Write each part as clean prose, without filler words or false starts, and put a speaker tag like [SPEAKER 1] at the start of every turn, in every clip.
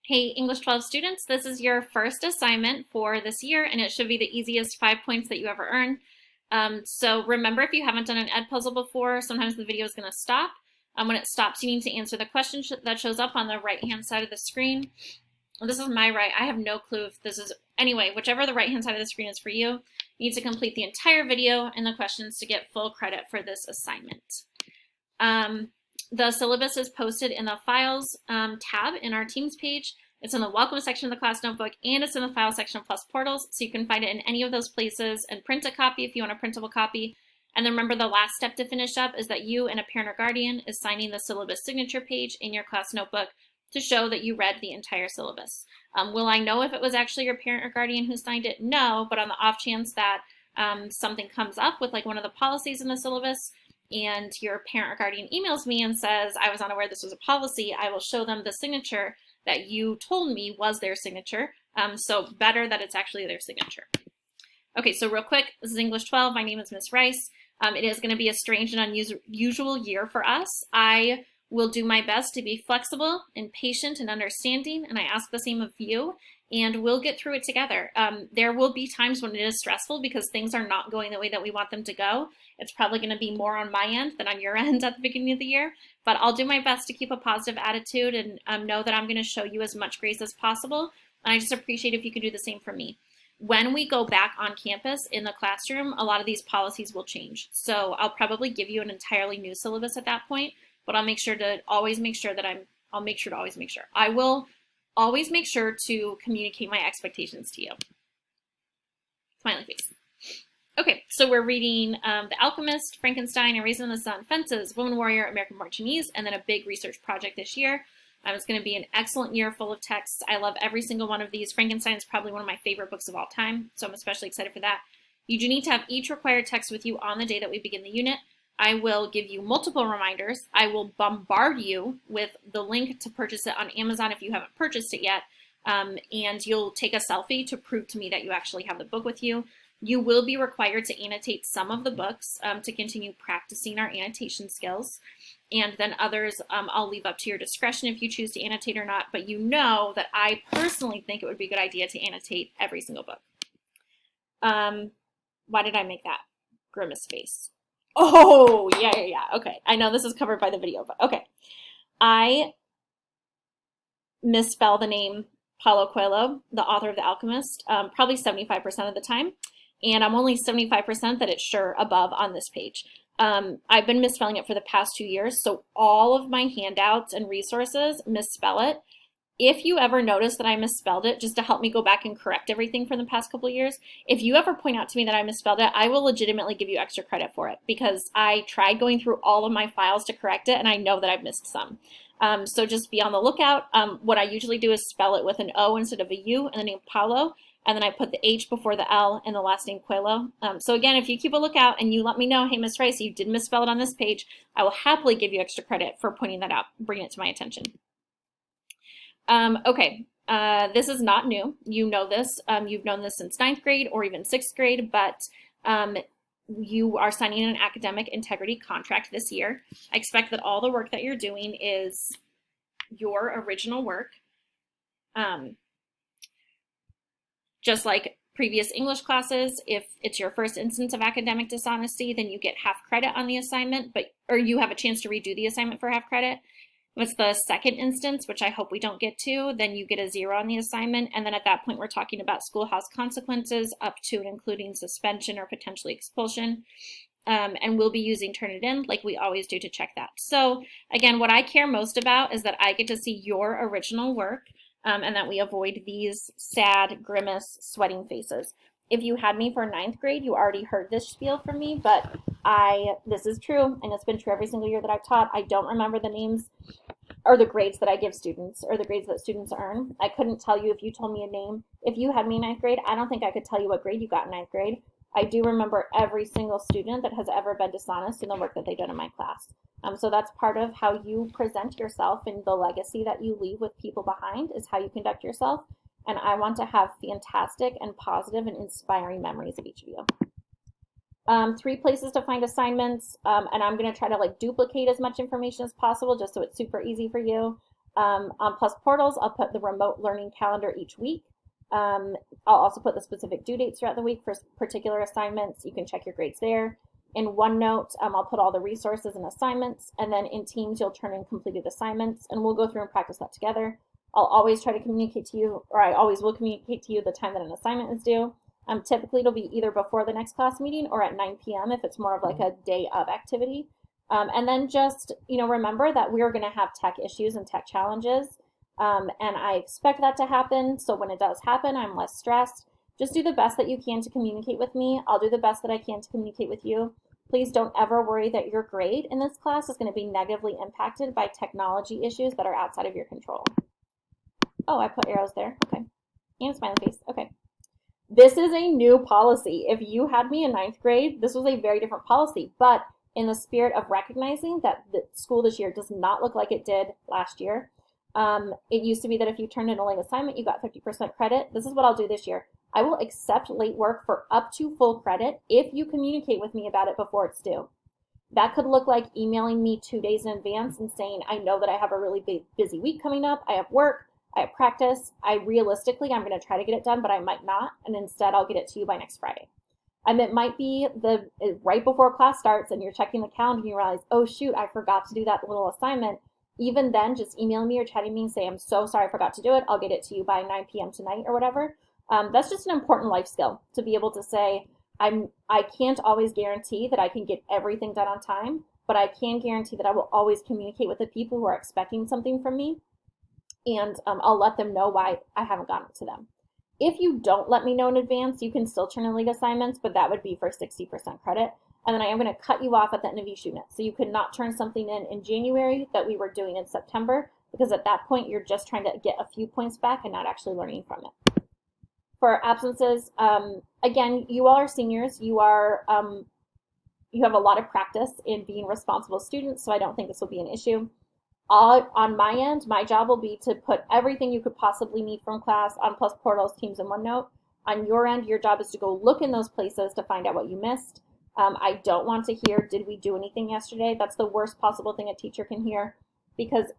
[SPEAKER 1] Hey, English 12 students, this is your first assignment for this year, and it should be the easiest 5 points that you ever earn. So remember, if you haven't done an ed puzzle before, sometimes the video is going to stop. When it stops, you need to answer the question that shows up on the right-hand side of the screen. This is my right. I have no clue if this is, anyway, whichever the right-hand side of the screen is for you, you need to complete the entire video and the questions to get full credit for this assignment. The syllabus is posted in the Files tab in our Teams page. It's in the Welcome section of the class notebook, and it's in the File section of Plus Portals, so you can find it in any of those places and print a copy if you want a printable copy. And then remember, the last step to finish up is that you and a parent or guardian is signing the syllabus signature page in your class notebook to show that you read the entire syllabus. Will I know if it was actually your parent or guardian who signed it? No, but on the off chance that something comes up with like one of the policies in the syllabus, and your parent or guardian emails me and says, I was unaware this was a policy, I will show them the signature that you told me was their signature. So better that it's actually their signature. Okay, so real quick, this is English 12. My name is Miss Rice. It is going to be a strange and unusual year for us. I will do my best to be flexible and patient and understanding, and I ask the same of you, and we'll get through it together. There will be times when it is stressful because things are not going the way that we want them to go. It's probably going to be more on my end than on your end at the beginning of the year, but I'll do my best to keep a positive attitude and know that I'm going to show you as much grace as possible, and I just appreciate if you can do the same for me. When we go back on campus in the classroom, a lot of these policies will change. So I'll probably give you an entirely new syllabus at that point, but I'll make sure to always make sure that I will always make sure to communicate my expectations to you. Smiley face. Okay, so we're reading The Alchemist, Frankenstein, A Raisin in the Sun, Fences, Woman Warrior, American Martinis, and then a big research project this year. It's going to be an excellent year full of texts. I love every single one of these. Frankenstein is probably one of my favorite books of all time, so I'm especially excited for that. You do need to have each required text with you on the day that we begin the unit. I will give you multiple reminders. I will bombard you with the link to purchase it on Amazon if you haven't purchased it yet, and you'll take a selfie to prove to me that you actually have the book with you. You will be required to annotate some of the books to continue practicing our annotation skills. And then others, I'll leave up to your discretion if you choose to annotate or not, but you know that I personally think it would be a good idea to annotate every single book. Why did I make that grimace face? Oh, yeah. Okay, I know this is covered by the video, but okay. I misspell the name Paulo Coelho, the author of The Alchemist, probably 75% of the time, and I'm only 75% that it's sure above on this page. I've been misspelling it for the past 2 years, so all of my handouts and resources misspell it. If you ever notice that I misspelled it, just to help me go back and correct everything from the past couple of years, if you ever point out to me that I misspelled it, I will legitimately give you extra credit for it because I tried going through all of my files to correct it and I know that I've missed some. So just be on the lookout. What I usually do is spell it with an O instead of a U and the name Paulo, and then I put the H before the L and the last name Coelho. So again, if you keep a lookout and you let me know, hey, Miss Rice, you did misspell it on this page, I will happily give you extra credit for pointing that out, bringing it to my attention. Okay, this is not new. You know this. You've known this since 9th grade or even 6th grade, but you are signing an academic integrity contract this year. I expect that all the work that you're doing is your original work. Just like previous English classes, if it's your first instance of academic dishonesty, then you get half credit on the assignment, or you have a chance to redo the assignment for half credit. If it's the second instance, which I hope we don't get to, then you get a 0 on the assignment. And then at that point, we're talking about schoolhouse consequences up to and including suspension or potentially expulsion. And we'll be using Turnitin like we always do to check that. So again, what I care most about is that I get to see your original work and that we avoid these sad, grimace, sweating faces. If you had me for 9th grade, you already heard this spiel from me, but this is true, and it's been true every single year that I've taught. I don't remember the names or the grades that I give students or the grades that students earn. I couldn't tell you if you told me a name. If you had me in 9th grade, I don't think I could tell you what grade you got in 9th grade. I do remember every single student that has ever been dishonest in the work that they've done in my class. So that's part of how you present yourself, and the legacy that you leave with people behind is how you conduct yourself. And I want to have fantastic and positive and inspiring memories of each of you. 3 places to find assignments, and I'm going to try to duplicate as much information as possible just so it's super easy for you. On Plus Portals, I'll put the remote learning calendar each week. I'll also put the specific due dates throughout the week for particular assignments. You can check your grades there. In OneNote, I'll put all the resources and assignments, and then in Teams, you'll turn in completed assignments, and we'll go through and practice that together. I'll always try to communicate to you, or I always will communicate to you the time that an assignment is due. Typically, it'll be either before the next class meeting or at 9 p.m. if it's more of like a day of activity. And then just, remember that we're going to have tech issues and tech challenges, and I expect that to happen. So when it does happen, I'm less stressed. Just do the best that you can to communicate with me. I'll do the best that I can to communicate with you. Please don't ever worry that your grade in this class is going to be negatively impacted by technology issues that are outside of your control. Oh, I put arrows there. Okay. And a smiley face. Okay. This is a new policy. If you had me in 9th grade, this was a very different policy. But in the spirit of recognizing that the school this year does not look like it did last year, it used to be that if you turned in a late assignment, you got 50% credit. This is what I'll do this year. I will accept late work for up to full credit if you communicate with me about it before it's due. That could look like emailing me 2 days in advance and saying, I know that I have a really busy week coming up. I have work. I have practice. I'm going to try to get it done, but I might not. And instead, I'll get it to you by next Friday. It might be right before class starts and you're checking the calendar and you realize, oh, shoot, I forgot to do that little assignment. Even then, just email me or chatting me and say, I'm so sorry I forgot to do it. I'll get it to you by 9 p.m. tonight or whatever. That's just an important life skill to be able to say, I can't always guarantee that I can get everything done on time, but I can guarantee that I will always communicate with the people who are expecting something from me, and I'll let them know why I haven't gotten it to them. If you don't let me know in advance, you can still turn in late assignments, but that would be for 60% credit. And then I am going to cut you off at the end of each unit. So you could not turn something in January that we were doing in September, because at that point you're just trying to get a few points back and not actually learning from it. For absences, again, you all are seniors. You have a lot of practice in being responsible students, so I don't think this will be an issue. On my end, my job will be to put everything you could possibly need from class on Plus Portals, Teams, and OneNote. On your end, your job is to go look in those places to find out what you missed. I don't want to hear, did we do anything yesterday? That's the worst possible thing a teacher can hear, because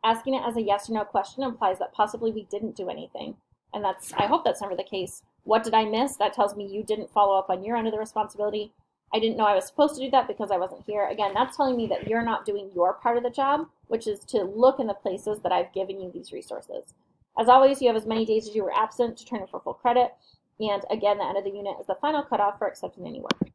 [SPEAKER 1] asking it as a yes or no question implies that possibly we didn't do anything. And I hope that's never the case. What did I miss? That tells me you didn't follow up on your end of the responsibility. I didn't know I was supposed to do that because I wasn't here. Again, that's telling me that you're not doing your part of the job, which is to look in the places that I've given you these resources. As always, you have as many days as you were absent to turn in for full credit. And again, the end of the unit is the final cutoff for accepting any work.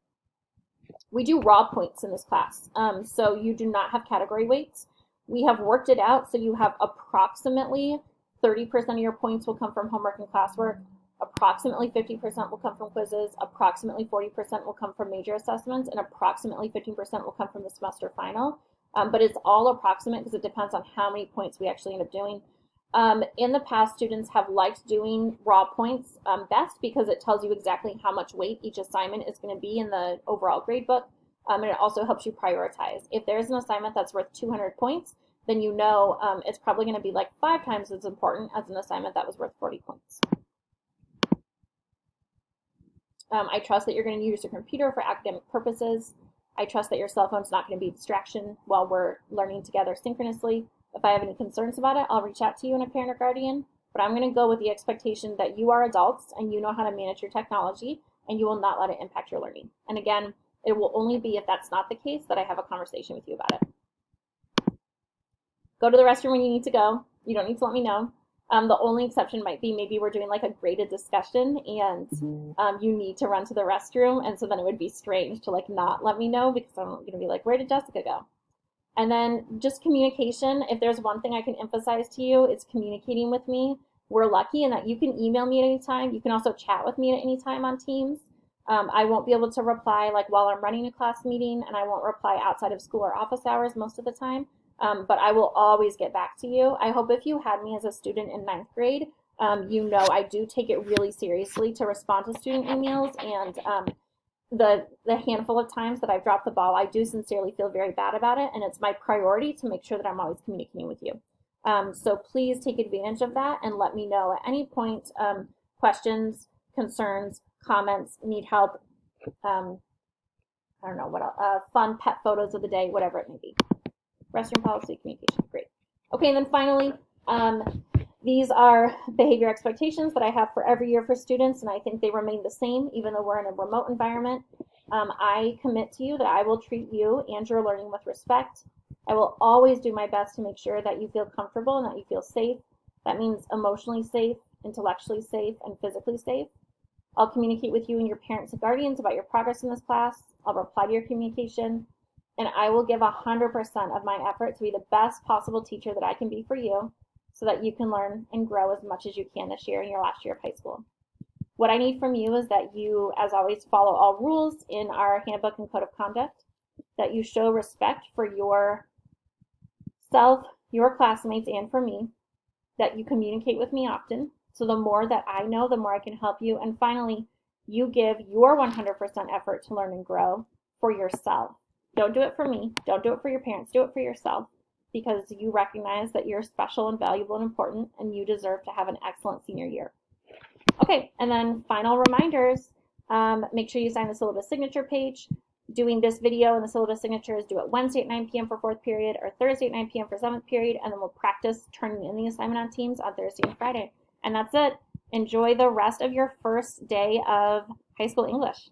[SPEAKER 1] We do raw points in this class, so you do not have category weights. We have worked it out so you have approximately 30% of your points will come from homework and classwork, approximately 50% will come from quizzes, approximately 40% will come from major assessments, and approximately 15% will come from the semester final. But it's all approximate because it depends on how many points we actually end up doing. In the past, students have liked doing raw points best because it tells you exactly how much weight each assignment is going to be in the overall grade book, and it also helps you prioritize. If there's an assignment that's worth 200 points, then you know it's probably going to be like 5 times as important as an assignment that was worth 40 points. I trust that you're going to use your computer for academic purposes. I trust that your cell phone's not going to be a distraction while we're learning together synchronously. If I have any concerns about it, I'll reach out to you and a parent or guardian, but I'm going to go with the expectation that you are adults and you know how to manage your technology and you will not let it impact your learning. And again, it will only be if that's not the case that I have a conversation with you about it. Go to the restroom when you need to go. You don't need to let me know. The only exception might be maybe we're doing like a graded discussion and you need to run to the restroom, and so then it would be strange to like not let me know because I'm going to be like, where did Jessica go? And then just communication. If there's one thing I can emphasize to you, it's communicating with me. We're lucky in that you can email me at any time. You can also chat with me at any time on Teams. I won't be able to reply like while I'm running a class meeting, and I won't reply outside of school or office hours most of the time. But I will always get back to you. I hope if you had me as a student in 9th grade, you know I do take it really seriously to respond to student emails, and the handful of times that I've dropped the ball, I do sincerely feel very bad about it, and it's my priority to make sure that I'm always communicating with you. So please take advantage of that and let me know at any point, questions, concerns, comments, need help, I don't know what else, fun pet photos of the day, whatever it may be. Restroom policy, communication, great. Okay, and then finally, these are behavior expectations that I have for every year for students, and I think they remain the same even though we're in a remote environment. I commit to you that I will treat you and your learning with respect. I will always do my best to make sure that you feel comfortable and that you feel safe. That means emotionally safe, intellectually safe, and physically safe. I'll communicate with you and your parents and guardians about your progress in this class. I'll reply to your communication, and I will give 100% of my effort to be the best possible teacher that I can be for you so that you can learn and grow as much as you can this year in your last year of high school. What I need from you is that you, as always, follow all rules in our handbook and code of conduct, that you show respect for yourself, your classmates, and for me, that you communicate with me often. So the more that I know, the more I can help you. And finally, you give your 100% effort to learn and grow for yourself. Don't do it for me. Don't do it for your parents. Do it for yourself, because you recognize that you're special and valuable and important, and you deserve to have an excellent senior year. Okay, and then final reminders. Make sure you sign the syllabus signature page. Doing this video and the syllabus signatures, do it Wednesday at 9 p.m. for 4th period or Thursday at 9 p.m. for 7th period, and then we'll practice turning in the assignment on Teams on Thursday and Friday. And that's it. Enjoy the rest of your first day of high school English.